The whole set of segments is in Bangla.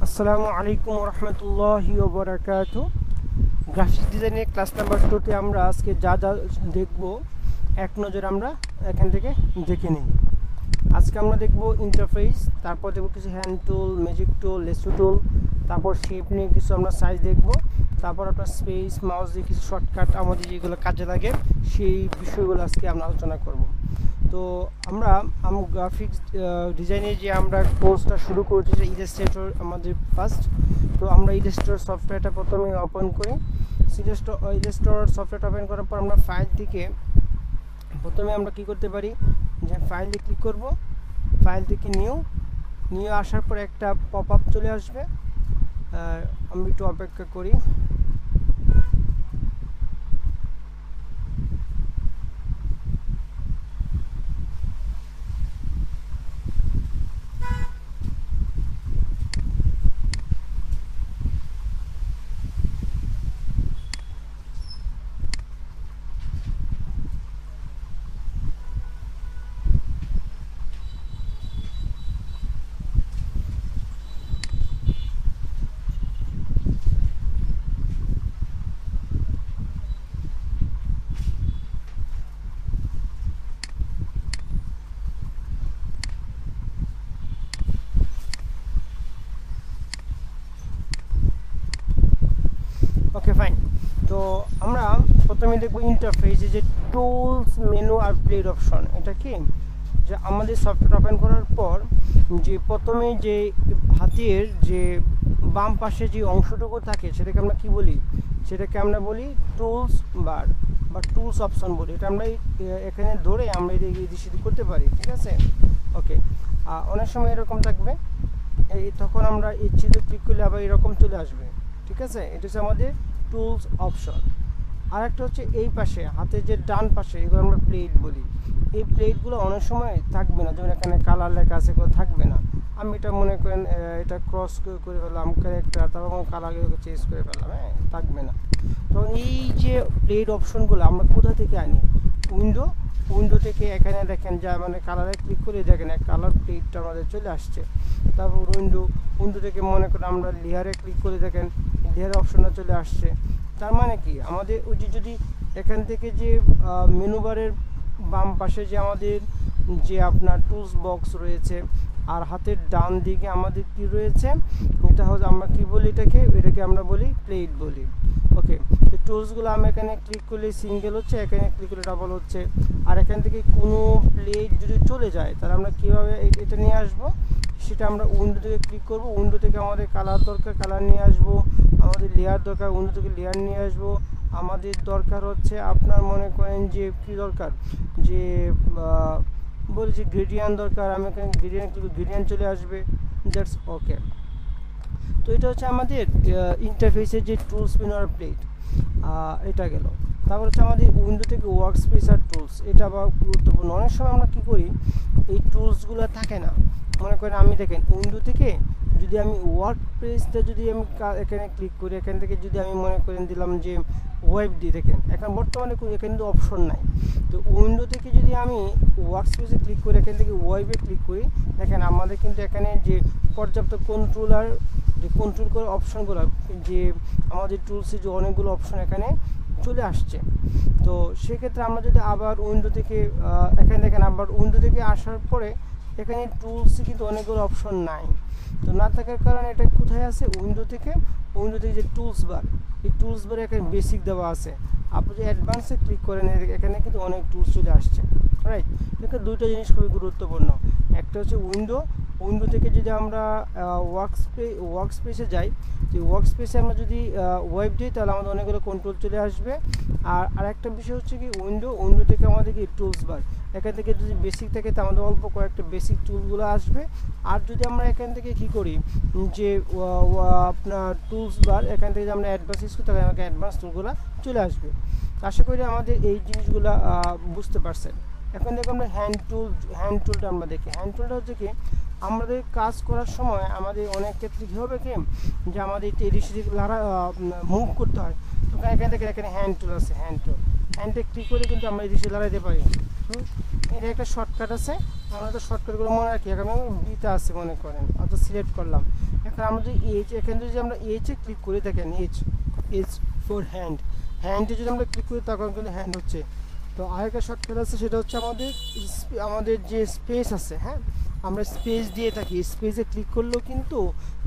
আসসালামু আলাইকুম রহমতুল্লাহি ওয়া বারাকাতুহু। গ্রাফিক্স ডিজাইনের ক্লাস নাম্বার 2 তে আমরা আজকে যা যা দেখব এক নজরে আমরা এখান থেকে দেখে নিই। আজকে আমরা দেখব ইন্টারফেস, তারপর দেখব কিছু হ্যান্ড টুল, ম্যাজিক টুল, লেসো টুল, তারপর শেপ নিয়ে কিছু আমরা সাইজ দেখব, তারপর আপনার স্পেস মাউস দিয়ে কিছু শর্টকাট আমাদের যেগুলো কাজে লাগে সেই বিষয়গুলো আজকে আমরা আলোচনা করব। তো আমরা গ্রাফিক্স ডিজাইনের যে আমরা কোর্সটা শুরু করেছি যে ইলাস্ট্রেটর আমাদের ফার্স্ট। তো আমরা ইলাস্ট্রেটর সফটওয়্যারটা প্রথমে ওপেন করি। ইলাস্ট্রেটর সফটওয়্যারটা ওপেন করার পর আমরা ফাইল থেকে প্রথমে আমরা কি করতে পারি যে ফাইলে ক্লিক করব, ফাইল থেকে নিউ আসার পর একটা পপ আপ চলে আসবে। আমি একটু অপেক্ষা করি। Okay fine. তো আমরা প্রথমে দেখব ইন্টারফেসে যে টুলস মেনু আর প্লেট অপশন। এটা কি যে আমাদের সফটওয়্যার ওপেন করার পর যে প্রথমে যে হাতের যে বাম পাশে যে অংশটুকু থাকে সেটাকে আমরা কি বলি, সেটাকে আমরা বলি টুলস বার বা টুলস অপশন বলি। এটা আমরা এখানে ধরে আমরা এদিক সেদিক করতে পারি, ঠিক আছে। ওকে, অনেক সময় এরকম থাকবে, তখন আমরা এই চিত্রে ক্লিক করলে আবার এরকম চলে আসবে, ঠিক আছে। এটা হচ্ছে আমাদের টুলস অপশন। আর একটা হচ্ছে এই পাশে হাতের যে ডান পাশে, এগুলো আমরা প্লেট বলি। এই প্লেটগুলো অনেক সময় থাকবে না, যেমন এখানে কালার লেখা আছে, এগুলো থাকবে না। আমি এটা মনে করেন এটা ক্রস করে ফেললাম ক্যারেক্টার, তারপর কালার চেঞ্জ করে ফেললাম, থাকবে না। তো এই যে প্লেট অপশনগুলো আমরা কোথা থেকে আনি? উইন্ডো থেকে এখানে দেখেন যা মানে কালারে ক্লিক করে দেখেন এক কালার প্লেটটা আমাদের চলে আসছে। তারপর উইন্ডো থেকে মনে করেন আমরা লেয়ারে ক্লিক করে দেখেন লেয়ার অপশনটা চলে আসছে। তার মানে কি আমাদের ওই যে যদি এখান থেকে যে মেনু বারের বাম পাশে যে আমাদের যে আপনার টুলস বক্স রয়েছে আর হাতের ডান দিকে আমাদের কি রয়েছে, এটা হচ্ছে আমরা কি বলি এটাকে আমরা বলি প্লেট বলি। ওকে, তো টুলসগুলো আমি এখানে ক্লিক করলে সিঙ্গেল হচ্ছে, এখানে ক্লিক করলে ডাবল হচ্ছে। আর এখান থেকে কোনো প্লেট যদি চলে যায় তাহলে আমরা কীভাবে এটা নিয়ে আসবো, সেটা আমরা উইন্ডো থেকে ক্লিক করব। উইন্ডো থেকে আমাদের কালার দরকার, কালার নিয়ে আসবো। আমাদের লেয়ার দরকার, উইন্ডো থেকে লেয়ার নিয়ে আসবো। আমাদের দরকার হচ্ছে আপনার মনে করেন যে কী দরকার, যে বলি যে গ্রেডিয়ান্ট দরকার, আমি এখানে গ্রেডিয়ান্ট চলে আসবে। That's okay. তো এটা হচ্ছে আমাদের ইন্টারফেসের যে টুলস মেনু আর প্লেট, এটা গেল। তারপর হচ্ছে আমাদের উইন্ডো থেকে ওয়ার্ক স্পেস আর টুলস, এটা আবার গুরুত্বপূর্ণ। অনেক সময় আমরা কী করি, এই টুলসগুলো থাকে না। মনে করেন আমি দেখেন উইন্ডো থেকে যদি আমি ওয়ার্ক স্পেসটা যদি আমি এখানে ক্লিক করি, এখান থেকে যদি আমি মনে করেন দিলাম যে ওয়েব দিয়ে, দেখেন এখন বর্তমানে এখানে কিন্তু অপশন নাই। তো উইন্ডো থেকে যদি আমি ওয়ার্ক স্পেসে ক্লিক করি, এখান থেকে ওয়েবে ক্লিক করি, দেখেন আমাদের কিন্তু এখানে যে পর্যাপ্ত কন্ট্রোলার যে কন্ট্রোল করার অপশনগুলো, যে আমাদের টুলসে যে অনেকগুলো অপশন এখানে চলে আসছে। তো সেক্ষেত্রে আমরা যদি আবার উইন্ডো থেকে এখানে দেখেন আবার উইন্ডো থেকে আসার পরে এখানে টুলসে কিন্তু অনেকগুলো অপশন নাই। তো না থাকার কারণে এটা কোথায় আছে, উইন্ডো থেকে যে টুলস বার, এই টুলস বারে এখানে বেসিক দেওয়া আছে। আপনি যদি অ্যাডভান্সে ক্লিক করেন এখানে কিন্তু অনেক টুলস চলে আসছে, রাইট। এখানে দুইটা জিনিস খুবই গুরুত্বপূর্ণ। একটা হচ্ছে উইন্ডো থেকে যদি আমরা ওয়ার্ক স্পেসে যাই, যে ওয়ার্ক স্পেসে আমরা যদি ওয়েব দিই তাহলে আমাদের অনেকগুলো কন্ট্রোল চলে আসবে। আর আরেকটা বিষয় হচ্ছে কি উইন্ডো থেকে আমাদের কি টুলস বার, এখান থেকে যদি বেসিক থাকে তো আমাদের অল্প কয়েকটা বেসিক টুলগুলো আসবে। আর যদি আমরা এখান থেকে কী করি যে আপনার টুলস বার, এখান থেকে যদি আমরা অ্যাডভান্স ইউজ করি তাহলে আমাকে অ্যাডভান্স টুলগুলো চলে আসবে। আশা করি আমাদের এই জিনিসগুলো বুঝতে পারছেন। এখন দেখো আমরা হ্যান্ড টুলটা আমরা দেখি। হ্যান্ড টুলটা হচ্ছে কি আমাদের কাজ করার সময় আমাদের অনেক ক্ষেত্রে কী হবে কি যে আমাদের এদিক সেদিক মুভ করতে হয়। তো এখান থেকে এখানে হ্যান্ড টুল আছে, হ্যান্ডে ক্লিক করে কিন্তু আমরা এদিক সেদিক লড়াইতে পারি। এটা একটা শর্টকাট আছে, আমরা তো শর্টকাটগুলো মনে রাখি। এখন আমি বিতে আছে মনে করেন, অত সিলেক্ট করলাম। এখন আমরা যদি এখানে যদি আমরা এইচে ক্লিক করি, দেখেন এইচ ফর হ্যান্ডে যদি আমরা ক্লিক করি তখন কিন্তু হ্যান্ড হচ্ছে। তো আরেকটা শর্টকাট আছে, সেটা হচ্ছে আমাদের যে স্পেস আছে, হ্যাঁ, আমরা স্পেস দিয়ে থাকি, স্পেসে ক্লিক করলেও কিন্তু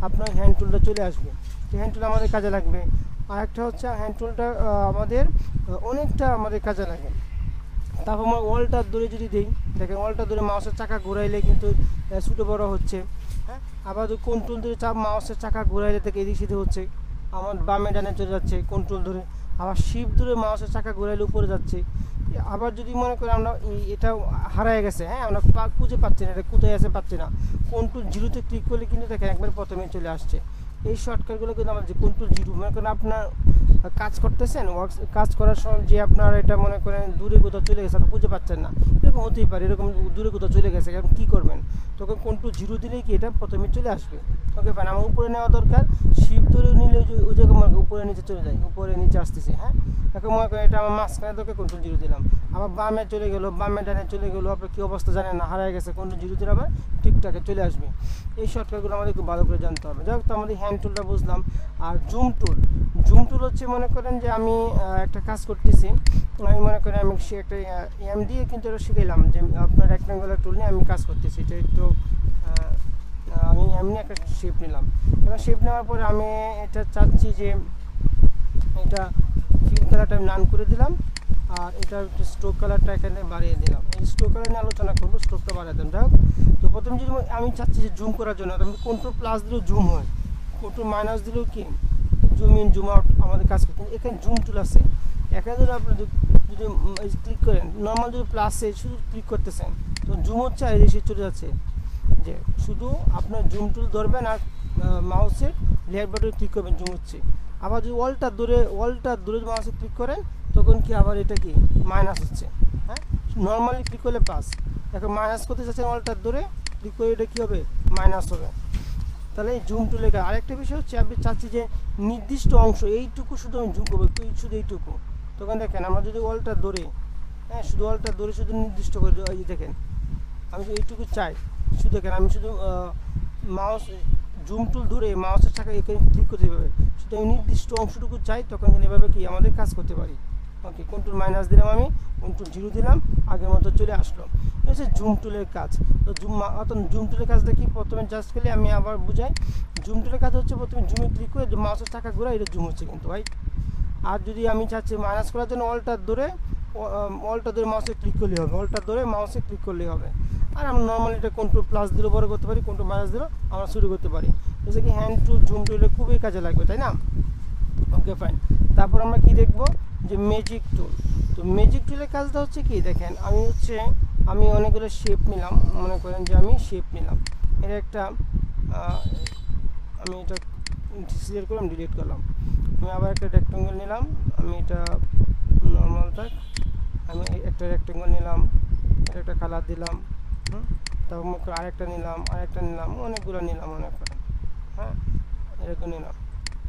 আপনার হ্যান্ড টুলটা চলে আসবে। তো হ্যান্ড টুল আমাদের কাজে লাগবে। আরেকটা হচ্ছে হ্যান্ড টুলটা অনেকটা আমাদের কাজে লাগে। তারপর আমরা ওয়ালটার দূরে যদি দিই, দেখেন ওয়ালটার দূরে মাউসের চাকা ঘোরাইলে কিন্তু ছোটো বড় হচ্ছে, হ্যাঁ। আবার কন্ট্রোল ধরে মাউসের চাকা ঘোরাইলে থেকে এদিক সেদিক হচ্ছে, আমার বামে ডানে চলে যাচ্ছে কন্ট্রোল ধরে। আবার শিফট ধরে মাউসের চাকা ঘোরাইলে উপরে যাচ্ছে। আবার যদি মনে করি আমরা এটা হারায় গেছে, হ্যাঁ, আমরা খুঁজে পাচ্ছি না, এটা কোথায় আছে পাচ্ছি না, কন্ট্রোল জিরোতে ক্লিক করলে কিন্তু দেখেন একবার প্রথমে চলে আসছে। এই শর্টকাটগুলো কিন্তু আমাদের যে কন্ট্রোল জিরো, মনে করেন আপনার কাজ করতেছেন, কাজ করার সময় যে আপনার এটা মনে করেন দূরে কোথাও চলে গেছে, আপনি খুঁজে পাচ্ছেন না, এরকম হতেই পারে, এরকম দূরে কোথাও চলে গেছে, এখন কী করবেন, তখন কন্ট্রোল জিরো দিলেই কি এটা প্রথমে চলে আসবে। ওকে ফাইন, আমার উপরে নেওয়া দরকার, শিফট ধরে নিলে ওই জায়গায় উপরে নিচে চলে যায়, উপরে নিচে আসতেছে, হ্যাঁ। এখন মনে করেন এটা আমার মাঝখানে দরকার, কন্ট্রোল জিরো দিলাম, আবার বামে চলে গেলো, বামে ডানে চলে গেলো, আপনার কী অবস্থা জানেন না, হারায় গেছে, কন্ট্রোল জিরো দিলে আবার ঠিকঠাক চলে আসবে। এই শর্টকাটগুলো আমাদের খুব ভালো করে জানতে হবে। যাই হোক, তো আমাদের হ্যান্ড টুলটা বুঝলাম। আর জুম টুল হচ্ছে মনে করেন যে আমি একটা কাজ করতেছি, আমি মনে করেন আমি সে একটা এম দিয়ে কিন্তু এটা শিখাইলাম যে আপনার রেক্ট্যাঙ্গুলার টুল নিয়ে আমি কাজ করতেছি। এটা একটু আমি এমনি একটা শেপ নিলাম। এবার শেপ নেওয়ার পরে আমি এটা চাচ্ছি যে এটা ফিল কালারটা আমি নান করে দিলাম, আর এটা স্ট্রোক কালারটা এখানে বাড়িয়ে দিলাম। এই স্ট্রোক কালার নিয়ে আলোচনা করবো, স্ট্রোকটা বাড়িয়ে দিলাম। যাই হোক, তো প্রথমে যদি আমি চাচ্ছি যে জুম করার জন্য, আমি কন্ট্রোল প্লাস দিলেও জুম হয়, কন্ট্রোল মাইনাস দিলেও কি জুম ইন জুম আউট আমাদের কাজ করতে। এখানে জুম টুল আছে, এখানে যদি আপনি যদি ক্লিক করেন, নর্মাল যদি প্লাসে শুধু ক্লিক করতেছেন তো জুম হচ্ছে আর এসে চলে যাচ্ছে, যে শুধু আপনার জুম টুল ধরবেন আর মাউসের লেফট বাটনে ক্লিক করবেন, জুম হচ্ছে। আবার যদি ওয়ালটার দূরে মাউসে ক্লিক করেন তখন কি আবার এটা কি মাইনাস হচ্ছে, হ্যাঁ। নর্মালি ক্লিক করলে প্লাস, এখন মাইনাস করতে চাচ্ছেন, ওয়ালটার দূরে ক্লিক করে এটা কী হবে, মাইনাস হবে। তাহলে এই জুম টুলের কাজ। আরেকটা বিষয় হচ্ছে আমি চাচ্ছি যে নির্দিষ্ট অংশ এইটুকু শুধু আমি জুম করবো, শুধু এইটুকু, তখন দেখেন আমরা যদি ওয়ালটার দূরে, হ্যাঁ, শুধু ওয়ালটার দূরে শুধু নির্দিষ্ট করে এই দেখেন আমি এইটুকু চাই, শুধু দেখেন আমি শুধু মাউস জুম টুল ধরে মাউসের চাকা এখানে ক্লিক করতে হবে, শুধু আমি নির্দিষ্ট অংশটুকু চাই, তখন কিন্তু এভাবে কি আমাদের কাজ করতে পারি। ওকে, কন্ট্রোল মাইনাস দিলাম, আমি কন্ট্রোল জিরো দিলাম, আগের মতো চলে আসলো। এটা হচ্ছে জুম টুলের কাজ। তো জুম টুলের কাজটা কি, প্রথমে জাস্ট করলে আমি আবার বুঝাই, জুম টুলের কাজ হচ্ছে প্রথমে জুমে ক্লিক করে মাউসের চাকা ঘোরা, এটা জুম হচ্ছে কিন্তু ভাই। আর যদি আমি চাচ্ছি মাইনাস করার জন্য ওয়ালটার ধরে মাউসে ক্লিক করলেই হবে, ওয়ালটার ধরে মাউসে ক্লিক করলেই হবে। আর আমরা নর্মালি এটা কন্ট্রোল প্লাস দিলেও বড় করতে পারি, কন্ট্রোল মাইনাস দিলেও আমরা শুরু করতে পারি। জেসে কি হ্যান্ড টুল জুম টুলে খুবই কাজে লাগবে, তাই না? Okay fine. তারপর আমরা কি দেখব যে ম্যাজিক টুল। তো ম্যাজিক টুলের কাজটা হচ্ছে কি, দেখেন আমি অনেকগুলো শেপ নিলাম, মনে করেন যে আমি শেপ নিলাম, এর একটা আমি এটা সিলেক্ট করলাম, ডিলিট করলাম। আমি আবার একটা রেক্ট্যাঙ্গেল নিলাম, আমি এটা নর্মাল থাক, আমি একটা রেক্ট্যাঙ্গেল নিলাম, এটা একটা কালার দিলাম, তারপর আরেকটা নিলাম, অনেকগুলো নিলাম, অনেক কটা, হ্যাঁ, এরকম নিলাম।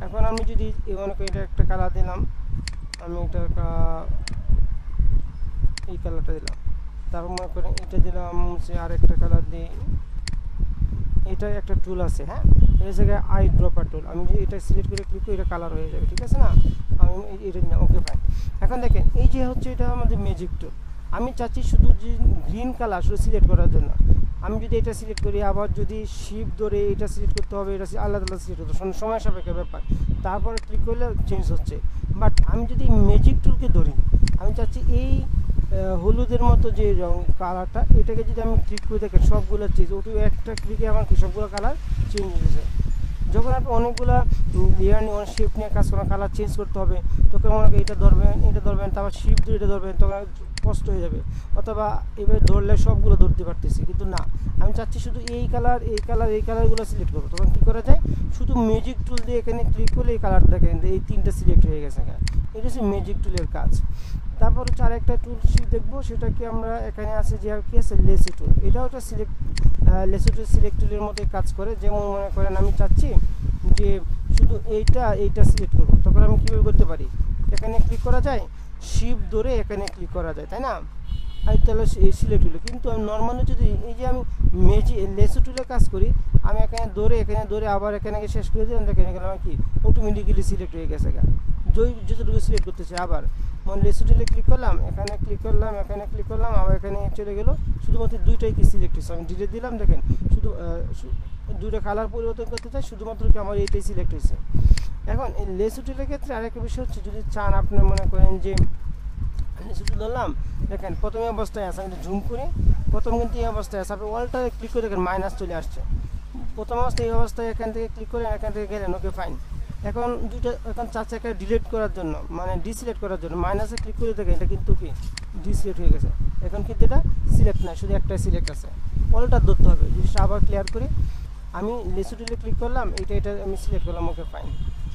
এখন আমি যদি মনে করি এটা একটা কালার দিলাম, আমি এটা এই কালারটা দিলাম, তারপর মনে করেন এটা দিলাম, সে আরেকটা কালার দিই, এটা একটা টুল আছে, হ্যাঁ, এই জায়গায় আই ড্রপার টুল, আমি যদি এটা সিলেক্ট করে ক্লিক করি এটা কালার হয়ে যাবে, ঠিক আছে না? আমি এটা নিলাম, ওকে ফাইন। এখন দেখেন এই যে হচ্ছে এটা আমাদের ম্যাজিক টুল, আমি চাচ্ছি শুধু যে গ্রিন কালার শুধু সিলেক্ট করার জন্য, আমি যদি এটা সিলেক্ট করি, আবার যদি শিফট ধরে এটা সিলেক্ট করতে হবে, এটা আলাদা সিলেক্ট করতে হবে, সময় সাপেক্ষ ব্যাপার, তারপরে ক্লিক করলে চেঞ্জ হচ্ছে। বাট আমি যদি ম্যাজিক টুলকে ধরি, আমি চাচ্ছি এই হলুদের মতো যে রং কালারটা, এটাকে যদি আমি ক্লিক করে দেখেন সবগুলো চেঞ্জ, ওটি একটা ক্লিকে আমার সবগুলো কালার চেঞ্জ হয়েছে। যখন আপনি অনেকগুলো লেয়ার নিয়ে অনেক শেপ নিয়ে কাজ করেন, কালার চেঞ্জ করতে হবে, তখন আমাকে এটা ধরবেন, তারপর শিফট দিয়ে এটা ধরবেন, তখন কষ্ট হয়ে যাবে। অথবা এবার ধরলে সবগুলো ধরতে পারতেছি, কিন্তু না, আমি চাচ্ছি শুধু এই কালারগুলো সিলেক্ট করবো। তখন কী করা যায়, শুধু ম্যাজিক টুল দিয়ে এখানে ক্লিক করলে এই কালার দেখেন এই তিনটা সিলেক্ট হয়ে গেছে। এটা হচ্ছে ম্যাজিক টুলের কাজ। তারপর হচ্ছে আরেকটা টুল দেখবো, সেটা কি আমরা এখানে আছে যে কি আছে, লেসি টুল। এটাও একটা লেসি টুল সিলেক্ট টুলের মধ্যে কাজ করে। যেমন মনে করেন আমি চাচ্ছি যে শুধু এইটা সিলেক্ট করবো, তখন আমি কীভাবে করতে পারি, এখানে ক্লিক করা যায়, শিফট ধরে এখানে ক্লিক করা যায়, তাই না? আর তাহলে সিলেক্ট হলো। কিন্তু আমি নর্মালি যদি এই যে আমি লেসো টুলে কাজ করি, আমি এখানে ধরে আবার এখানে শেষ করে দিলাম, দেখেন এখানে আমার কি অটোমেটিক্যালি সিলেক্ট হয়ে গেছে গা যতটুকু সিলেক্ট করতেছে। আবার মানে লেসো টুলে ক্লিক করলাম, এখানে ক্লিক করলাম, এখানে ক্লিক করলাম, আবার এখানে চলে গেল। শুধুমাত্র দুইটাই কি সিলেক্ট হয়েছে, আমি ডিলিট দিলাম, দেখেন শুধু দুইটা কালার পরিবর্তন করতে চাই, শুধুমাত্র কি আমার এইটাই সিলেক্ট হয়েছে। এখন এই লেসো টুলের ক্ষেত্রে আরেকটা বিষয় হচ্ছে, যদি চান আপনি মনে করেন যে শুধু ধরলাম, দেখেন প্রথম অবস্থায় আছে, আমি ঝুম করি, প্রথম কিন্তু এই অবস্থায় আছে, আপনি অলটা ক্লিক করে দেখেন মাইনাস চলে আসছে। প্রথম অবস্থায় এই অবস্থায় এখান থেকে ক্লিক করে এখান থেকে গেলেন, ওকে ফাইন। এখন এখন চাচ্ছে একটা ডিলিট করার জন্য, মানে ডিসিলেক্ট করার জন্য মাইনাসে ক্লিক করে দেখেন, এটা কিন্তু কি ডিসিলেক্ট হয়ে গেছে। এখন কিন্তু এটা সিলেক্ট নাই, শুধু একটাই সিলেক্ট আছে, অলটা ধরতে হবে। জিনিসটা আবার ক্লিয়ার করি, আমি লেসো টুলে ক্লিক করলাম, এটা আমি সিলেক্ট করলাম, ওকে ফাইন।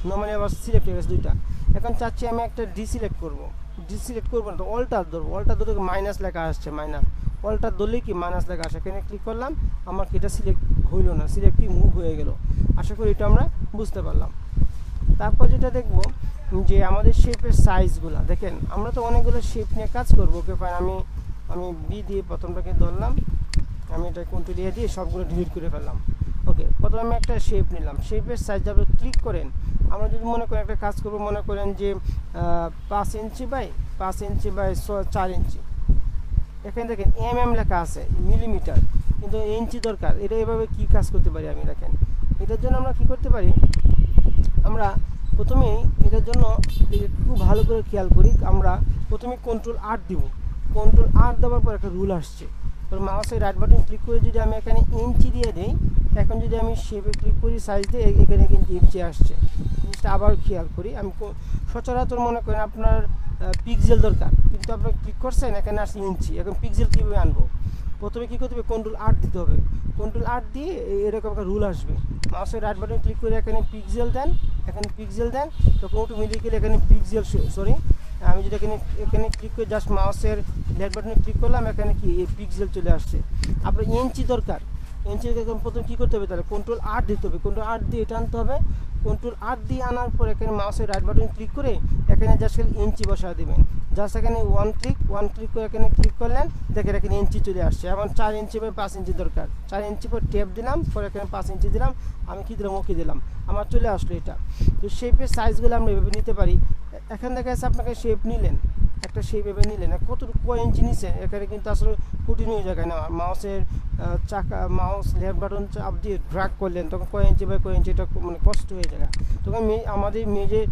নর্মালি আবার সিলেক্ট হয়ে গেছে দুইটা। এখন চাচ্ছি আমি একটা ডিসিলেক্ট করবো না, তো অলটা ধরবো, অলটা ধরে মাইনাস লেখা আসছে, মাইনাস অলটা ধরলে কি মাইনাস লেখা আসে, এখানে ক্লিক করলাম, আমার কি এটা সিলেক্ট হইল না, সিলেক্ট কি মুভ হয়ে গেল। আশা করি এটা আমরা বুঝতে পারলাম। তারপর যেটা দেখব যে আমাদের শেপের সাইজগুলো, দেখেন আমরা তো অনেকগুলো শেপ নিয়ে কাজ করবো, ওকে ফাইন। আমি বি দিয়ে প্রথমটাকে ধরলাম, আমি এটা কন্ট্রোল দিয়ে সবগুলো ডিলিট করে ফেললাম। ওকে, প্রথমে আমি একটা শেপ নিলাম, শেপের সাইজ আপনি ক্লিক করেন। আমরা যদি মনে করেন একটা কাজ করবো, মনে করেন যে 5 ইঞ্চি বাই 4 ইঞ্চি, এখানে দেখেন লেখা আছে মিলিমিটার, কিন্তু ইঞ্চি দরকার। এটা এভাবে কি কাজ করতে পারি আমি, দেখেন এটার জন্য আমরা কি করতে পারি, আমরা প্রথমেই এটার জন্য একটু ভালো করে খেয়াল করি, আমরা প্রথমে কন্ট্রোল আর দিব, কন্ট্রোল আর দেওয়ার পর একটা রুল আসছে, মাউসের রাইট বাটন ক্লিক করে যদি আমি এখানে ইঞ্চি দিয়ে দিই, এখন যদি আমি শেপে ক্লিক করি, সাইজ দিয়ে এখানে কিন্তু ইঞ্চি আসছে। জিনিসটা আবার খেয়াল করি, আমি সচরাচর মনে করেন আপনার পিক্সেল দরকার, কিন্তু আপনার ক্লিক করছেন এখানে আসছে ইঞ্চি। এখন পিক্সেল কীভাবে আনবো, প্রথমে কী করতে হবে, কন্ট্রোল আর দিতে হবে, কন্ট্রোল আর দিয়ে এরকম একটা রুল আসবে, মাউসের রাইট বাটন ক্লিক করে এখানে পিক্সেল দেন, তখন অটোমেটিক্যালি এখানে পিক্সেল, সরি আমি যদি এখানে ক্লিক করে জাস্ট মাউসের লেফট বাটনে ক্লিক করলাম, এখানে কি এই পিক্সেল চলে আসছে। আপনার ইঞ্চি দরকার, প্রথমে কী করতে হবে, তাহলে কন্ট্রোল আর দিতে হবে, কন্ট্রোল আর দিয়ে এটা আনতে হবে। কন্ট্রোল আর দিয়ে আনার পর এখানে মাউসের রাইট বাটন ক্লিক করে এখানে জাস্ট ইঞ্চি বসা দেবেন, জাস্ট এখানে ওয়ান ক্লিক করে এখানে ক্লিক করলেন, দেখেন এখানে ইঞ্চি চলে আসছে। এখন 4 ইঞ্চি বাই 5 ইঞ্চি দরকার, 4 ইঞ্চি পর ট্যাপ দিলাম, পরে এখানে 5 ইঞ্চি দিলাম, আমি কী দিলাম, ওকে দিলাম, আমার চলে আসলো এটা। তো শেপের সাইজগুলো আমরা এভাবে নিতে পারি। এখান থেকে এসে আপনাকে শেপ নিলেন, একটা শেপ এভাবে নিলেন, কয় ইঞ্চি নিচ্ছে, এখানে কিন্তু আসলে কঠিন হয়ে যায় না, মাউসের মাউস লেফট বাটন চাপ দিয়ে ড্র্যাগ করলেন, তখন কয় ইঞ্চি বাই কয় ইঞ্চি, এটা মানে কষ্ট হয়ে যায়। তখন আমাদের মেজে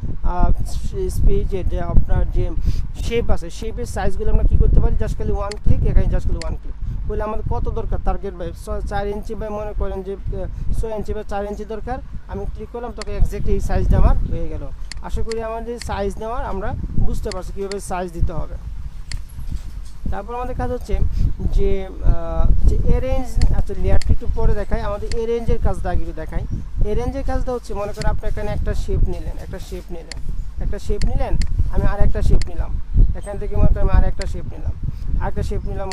স্পেজের যে আপনার যে শেপ আছে, শেপের সাইজগুলো আমরা কী করতে পারি, জাস্ট খালি ওয়ান ক্লিক, এখানে জাস্ট খালি ওয়ান ক্লিক করলে আমাদের কত দরকার, টার্গেট বাই 4 ইঞ্চি বাই মনে করেন যে 6 ইঞ্চি বাই 4 ইঞ্চি দরকার, আমি ক্লিক করলাম, তখন এক্স্যাক্টলি এই সাইজটা আমার হয়ে গেল। আশা করি আমাদের সাইজ নেওয়ার আমরা বুঝতে পারছি কীভাবে সাইজ দিতে হবে। তারপর আমাদের কাজ হচ্ছে যে অ্যারেঞ্জ, আচ্ছা লেয়ারটি একটু পরে দেখাই, আমাদের অ্যারেঞ্জের কাজটা আগে একটু দেখাই। অ্যারেঞ্জের কাজটা হচ্ছে, মনে করেন আপনি এখানে একটা শেপ নিলেন, আমি আর একটা শেপ নিলাম, এখান থেকে মনে করেন আর একটা শেপ নিলাম,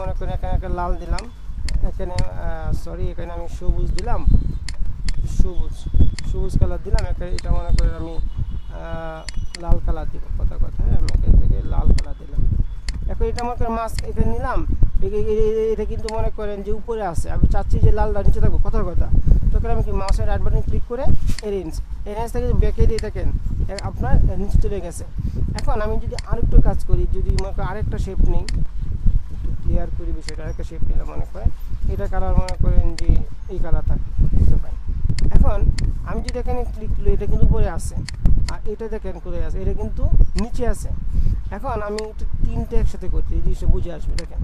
মনে করেন এখানে একটা লাল দিলাম, এখানে এখানে আমি সবুজ দিলাম, সবুজ কালার দিলাম, এটা মনে করেন আমি লাল কালার দিব, কথা আমি এখান থেকে লাল কালার দিলাম। এখন এটা মনে করেন মাস্ক এখানে নিলাম, এটা কিন্তু মনে করেন যে উপরে আছে, আমি চাচ্ছি যে লালটা নিচে থাকবো, কথা তখন আমি কি মাউসের রাইট বাটন ক্লিক করে অ্যারেঞ্জ থেকে ব্যাকে দিয়ে দেখেন আপনার নিচে চলে গেছে। এখন আমি যদি আরেকটু কাজ করি, যদি মনে করেন আরেকটা শেপ নিই, একটু ক্লিয়ার করি বিষয়টা, আরেকটা শেপ নিলাম, মনে করেন এটা কালার মনে করেন যে এই কালার থাকে, এখন আমি যদি এখানে ক্লিক করি, এটা কিন্তু উপরে আছে, আর এটা দেখেন কোথায় আছে, এটা কিন্তু নিচে আছে। এখন আমি তিনটে একসাথে করছি, এই জিনিসটা বুঝে আসবে। দেখেন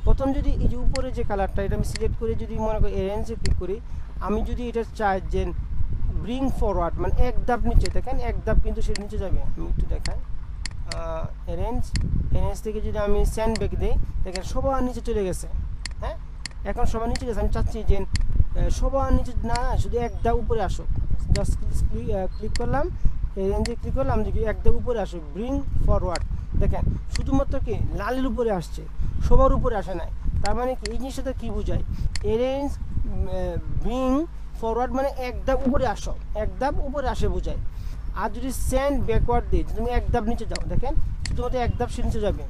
প্রথম যদি এই যে উপরে যে কালারটা, এটা আমি সিলেক্ট করে যদি মনে করি অ্যারেঞ্জে ক্লিক করি, আমি যদি এটা চাই যে ব্রিং ফরওয়ার্ড, মানে এক ধাপ নিচে, দেখেন এক ধাপ কিন্তু সে নিচে যাবে। আমি একটু দেখাই, অ্যারেঞ্জ থেকে যদি আমি স্যান্ড ব্যাক দিই, দেখেন সবার নিচে চলে গেছে। হ্যাঁ, এখন সবার নিচে গেছে, আমি চাচ্ছি যে সবার নিচে না, শুধু এক ধাপ উপরে আসো, জাস্ট ক্লিক করলাম, অ্যারেঞ্জে ক্লিক করলাম, দেখি এক ধাপ উপরে আসো, ব্রিং ফরওয়ার্ড, দেখেন শুধুমাত্র কি লালের উপরে আসছে, সবার উপরে আসে নাই। তার মানে কি এই জিনিসটা কী বোঝায়, অ্যারেঞ্জ ব্রিং ফরওয়ার্ড মানে এক ধাপ উপরে আসো, এক ধাপ উপরে আসে বোঝায়। আর যদি স্যান্ড ব্যাকওয়ার্ড দিই, তুমি এক ধাপ নিচে যাও, দেখেন শুধুমাত্র এক ধাপ সে নিচে যাবে।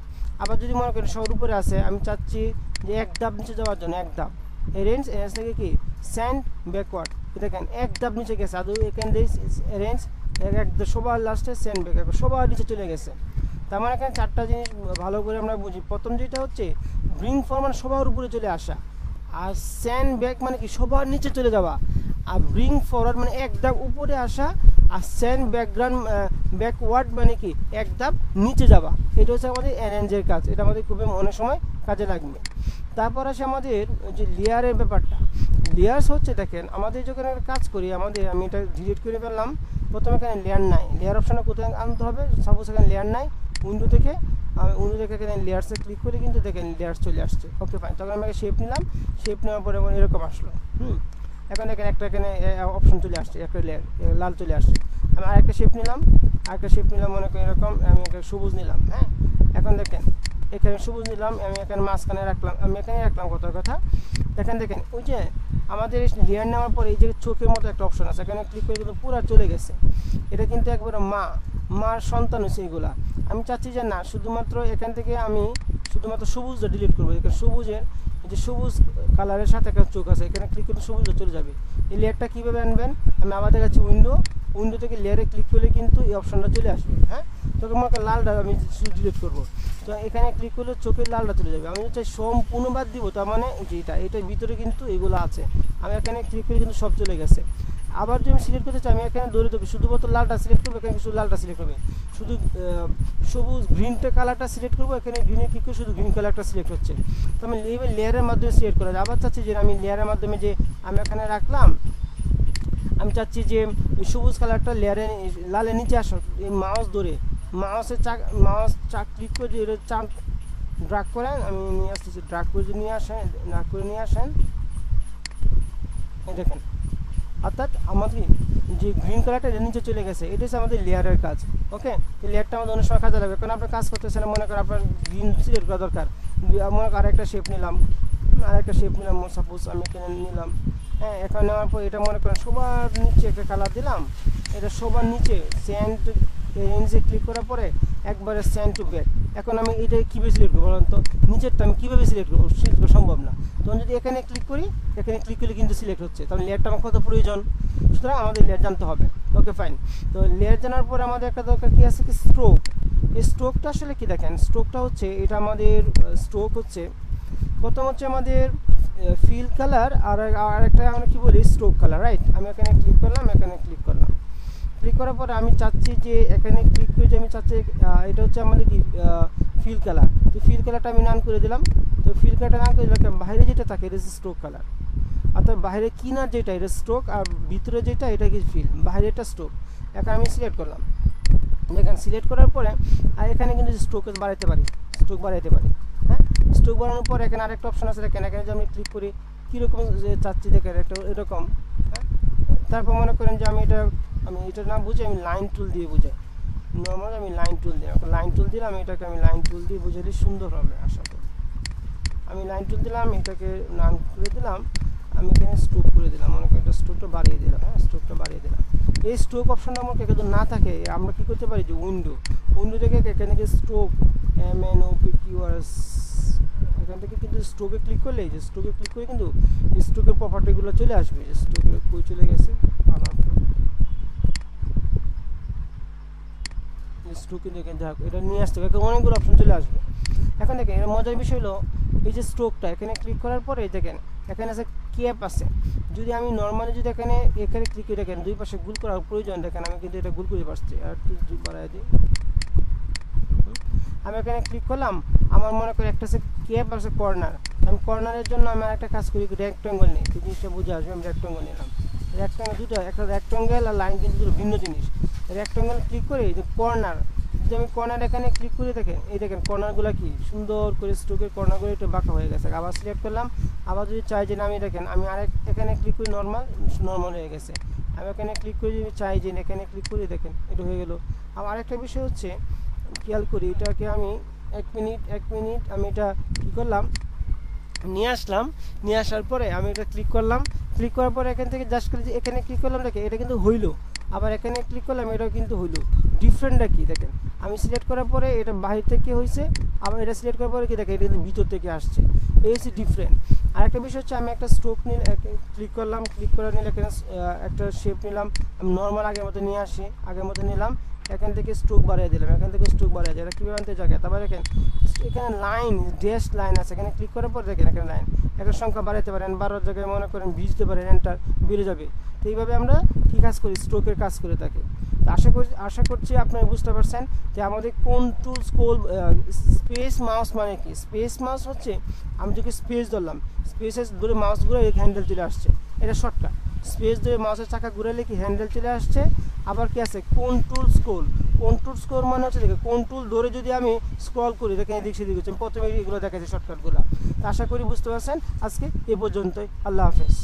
আবার যদি মনে করেন সবার উপরে আছে, আমি চাচ্ছি যে এক ধাপ নিচে যাওয়ার জন্য, এক ধাপ অ্যারেঞ্জ থেকে কি সেন্ড ব্যাকওয়ার্ড, দেখেন এক ধাপ নিচে গেছে, আদৌ এখান দিয়ে অ্যারেঞ্জ একদম সবার লাস্টে সেন্ড ব্যাকওয়ার্ড, সবার নিচে চলে গেছে। তার মানে এখানে চারটা জিনিস ভালো করে আমরা বুঝি। প্রথম যেটা হচ্ছে ব্রিং ফর মানে সবার উপরে চলে আসা, আর সেন্ড ব্যাক মানে কি সবার নিচে চলে যাওয়া, আর ব্রিং ফরওয়ার্ড মানে এক ধাপ উপরে আসা, আর সেন্ড ব্যাকওয়ার্ড মানে কি এক ধাপ নিচে যাওয়া। এটা হচ্ছে আমাদের অ্যারেঞ্জের কাজ, এটা আমাদের খুবই অনেক সময় কাজে লাগবে। তারপর আসে আমাদের যে লেয়ারের ব্যাপারটা। লেয়ার্স হচ্ছে দেখেন আমাদের যখন একটা কাজ করি, আমি এটা ডিলিট করে ফেললাম। প্রথমে এখানে লেয়ার নাই, লেয়ার অপশানে কোথায় আনতে হবে, সাপোজ এখানে লেয়ার নাই, উইন্ডো থেকে এখানে লেয়ার্সে ক্লিক করে কিন্তু দেখেন লেয়ার্স চলে আসছে। ওকে ফাইন, তখন আমি শেপ নিলাম, শেপ নেওয়ার পরে এরকম আসলো। এখন দেখেন একটা এখানে অপশন চলে আসছে, একটা লেয়ার লাল চলে আসছে। আমি আরেকটা শেপ নিলাম, মনে করি এরকম, আমি একটা সবুজ নিলাম। হ্যাঁ, এখন দেখেন এখানে সবুজ নিলাম, আমি এখানে মাঝখানে রাখলাম, কথা দেখেন ওই যে আমাদের লেয়ার নেওয়ার পরে এই যে চোখের মতো একটা অপশন আছে, এখানে ক্লিক করে কিন্তু পুরো চলে গেছে। এটা কিন্তু একবারে মার সন্তান হচ্ছে এগুলা। আমি চাচ্ছি যে না, শুধুমাত্র এখান থেকে আমি শুধুমাত্র সবুজটা ডিলিট করবো। এখানে সবুজের যে সবুজ কালারের সাথে একটা চোখ আছে, এখানে ক্লিক করলে সবুজটা চলে যাবে। এই লেয়ারটা কীভাবে আনবেন, আমি আবার দেখাচ্ছি, উইন্ডো থেকে লেয়ারে ক্লিক করলে কিন্তু এই অপশনটা চলে আসবে। হ্যাঁ, তখন আমাকে লালটা আমি ডিলিট করবো, তো এখানে ক্লিক করলে চোখের লালটা চলে যাবে। আমি চাই সম্পূর্ণ বাদ দিব, তার মানে যে এটার ভিতরে কিন্তু এগুলো আছে, আমি এখানে ক্লিক করে কিন্তু সব চলে গেছে। আবার যদি আমি সিলেক্ট করতে চাই, আমি এখানে দৌড়ে দেবো, শুধুমাত্র লালটা সিলেক্ট করবো, এখানে শুধু লালটা সিলেক্ট হবে, শুধু সবুজ গ্রিনটা কালারটা সিলেক্ট করবো, এখানে গ্রিনে ক্লিক করে শুধু গ্রিন কালারটা সিলেক্ট হচ্ছে। তো আমি লেয়ারের মাধ্যমে সিলেক্ট করা যায়। আবার চাচ্ছি যে আমি লেয়ারের মাধ্যমে যে আমি এখানে রাখলাম, আমি চাচ্ছি যে সবুজ কালারটা লালে নিচে আসো, এই মাউস ক্লিক করে এটা ড্রাগ করেন, আমি নিয়ে আসতেছি, ড্রাগ করে নিয়ে আসেন, দেখেন অর্থাৎ আমাদের যে গ্রিন কালারটা এর নিচে চলে গেছে। এটা হচ্ছে আমাদের লেয়ারের কাজ। ওকে, এই লেয়ারটা আমাদের অনেক সময় কাজে লাগবে, কারণ আপনি কাজ করতেছেন, মনে করেন আপনার গ্রিন সিলেক্ট করা দরকার, মনে করেন আরেকটা শেপ নিলাম, সাপোজ আমি এখানে নিলাম। হ্যাঁ, এখন নেওয়ার পর এটা মনে করেন সবার নিচে একটা কালার দিলাম, এটা সবার নিচে স্যান্ড রেঞ্জে ক্লিক করার পরে একবারে স্যান্ড টু ব্যাক। এখন আমি এটা কীভাবে সিলেক্ট করবো বলুন তো, নিচেরটা আমি কীভাবে সিলেক্ট করা সম্ভব না। তখন যদি এখানে ক্লিক করি, এখানে ক্লিক করলে কিন্তু সিলেক্ট হচ্ছে, তাহলে লেয়ারটা আমার কত প্রয়োজন, সুতরাং আমাদের লেয়ার জানতে হবে। ওকে ফাইন, তো লেয়ার জানার পরে আমাদের একটা দরকার কী আছে, কি স্ট্রোক। এই স্ট্রোকটা আসলে কি দেখেন, স্ট্রোকটা হচ্ছে এটা আমাদের স্ট্রোক হচ্ছে প্রথম হচ্ছে আমাদের ফিল কালার, আর একটা আমরা কী বলি স্ট্রোক কালার, রাইট। আমি এখানে ক্লিক করলাম, ক্লিক করার পরে আমি চাচ্ছি যে এখানে ক্লিক করে যে আমি চাচ্ছি এটা হচ্ছে আমাদের কি ফিল কালার। তো ফিল কালারটা আমি নান করে দিলাম। তো ফিল কালারটা নান করে দিলাম, বাইরে যেটা থাকে এটা হচ্ছে স্ট্রোক কালার, অর্থাৎ বাইরে কিনার যেটা এটা স্ট্রোক, আর ভিতরে যেটা এটা কি ফিল, বাইরেটা স্ট্রোক। এখন আমি সিলেক্ট করলাম, দেখেন সিলেক্ট করার পরে আর এখানে কিন্তু স্ট্রোক বাড়াইতে পারি, হ্যাঁ। স্ট্রোক বাড়ানোর পর এখানে আরেকটা অপশন আছে, এখানে যে আমি ক্লিক করি কীরকম যে চাচ্ছি দেখেন একটা এরকম। হ্যাঁ, তারপর মনে করেন যে আমি এটা না বুঝে আমি লাইন টুল দিয়ে বুঝাই, নর্মাল আমি লাইন টুল দিলাম, এটাকে আমি লাইন টুল দিয়ে বুঝালে সুন্দর হবে আশা করি। আমি লাইন টুল দিলাম, এটাকে নান করে দিলাম, আমি এখানে স্ট্রোক করে দিলাম, মনে করি এটা স্ট্রোকটা বাড়িয়ে দিলাম। হ্যাঁ, স্ট্রোকটা বাড়িয়ে দিলাম। এই স্ট্রোক অপশনটা আমাকে যদি না থাকে, আমরা কী করতে পারি যে উইন্ডো থেকে এখানে যে স্ট্রোক MNOPQRS, এখান থেকে কিন্তু স্ট্রোকে ক্লিক করলে, যে স্ট্রোকে ক্লিক করে কিন্তু স্ট্রোকের প্রপার্টিগুলো চলে আসবে। যে স্ট্রোকে কই চলে গেছে, স্ট্রোকে দেখেন, যাক এটা নিয়ে আসতে হবে, অনেকগুলো অপশন চলে আসবে। এখন দেখেন এর মজার বিষয় হলো এই যে স্ট্রোকটা এখানে ক্লিক করার পরে দেখেন এখানে আছে ক্যাপ আছে। যদি আমি নর্মালি যদি এখানে ক্লিক করে দেখেন দুই পাশে গুল করার প্রয়োজন, দেখেন আমি কিন্তু এটা গুল করে পারছি, আর একটু বাড়াই দিই। আমি এখানে ক্লিক করলাম, আমার মনে করি একটা আছে ক্যাপ আছে কর্নার, আমি কর্নারের জন্য আমি একটা কাজ করি, রেক্ট্যাঙ্গেল নিই, এই জিনিসটা বুঝে আসবে। আমি রেক্ট্যাঙ্গেল নিলাম, দুটো, একটা রেক্ট্যাঙ্গেল আর লাইন কিন্তু দুটো ভিন্ন জিনিস। রেক্ট্যাঙ্গেল ক্লিক করে যে কর্নার, যদি আমি কর্নার এখানে ক্লিক করে দেখেন, এই দেখেন কর্নারগুলো কি সুন্দর করে স্ট্রোকের কর্নারগুলো একটু বাঁকা হয়ে গেছে। আবার সিলেক্ট করলাম, আবার যদি চাই যে আমি দেখেন আমি এখানে ক্লিক করি, নর্মাল হয়ে গেছে। আমি এখানে ক্লিক করে যদি চাই যে এখানে ক্লিক করে দেখেন এটা হয়ে গেল। আবার আরেকটা বিষয় হচ্ছে খেয়াল করি, এটাকে আমি এক মিনিট আমি এটা কী করলাম, নিয়ে আসার পরে আমি এটা ক্লিক করার পরে এখান থেকে জাস্ট করে এখানে ক্লিক করলাম, দেখে এটা কিন্তু হইলো। আবার এখানে ক্লিক করলাম, এটাও কিন্তু হইলো। ডিফারেন্টটা কি দেখেন, আমি সিলেক্ট করার পরে এটা বাহির থেকে হয়েছে, আবার এটা সিলেক্ট করার পরে কি দেখে এটা কিন্তু ভিতর থেকে আসছে, এই হচ্ছে ডিফারেন্ট। আর একটা বিষয় হচ্ছে আমি একটা স্ট্রোক ক্লিক করলাম, ক্লিক করে নিলে এখানে একটা শেপ নিলাম, আমি নর্মাল আগের মতো নিয়ে আসি, আগের মতো নিলাম, এখান থেকে স্ট্রোক বাড়িয়ে দিলাম, এখান থেকে স্ট্রোক বাড়িয়ে দিলাম, এটা কীভাবে আনতে জায়গায়। তারপর এখানে লাইন ড্যাশ লাইন আছে, এখানে ক্লিক করার পর দেখেন এখানে লাইন, একটা সংখ্যা বাড়াতে পারেন, 12 জায়গায় মনে করেন 20 দিতে পারেন, এন্টার বেড়ে যাবে। তো এইভাবে আমরা কী কাজ করি, স্ট্রোকের কাজ করে থাকি। তো আশা করছি আপনারা বুঝতে পারছেন যে আমাদের কন্ট্রোল স্ক্রল স্পেস মাউস মানে কি। স্পেস মাউস হচ্ছে আমি যদি স্পেস ধরলাম, স্পেসের ধরে মাউস ঘুরে হ্যান্ডেল চলে আসছে, এটা শর্টকাট। স্পেস ধরে মাউসের চাকা ঘুরালে কি হ্যান্ডেল চলে আসছে। আবার কি আছে কন্ট্রোল স্ক্রল, কন্ট্রোল স্ক্রল মানে হচ্ছে দেখে কন্ট্রোল ধরে যদি আমি স্ক্রল করি দেখেন এদিক সেদিক হচ্ছে, প্রথমে এগুলো দেখাচ্ছি শর্টকাটগুলো। তো আশা করি বুঝতে পারছেন। আজকে এ পর্যন্তই, আল্লাহ হাফেজ।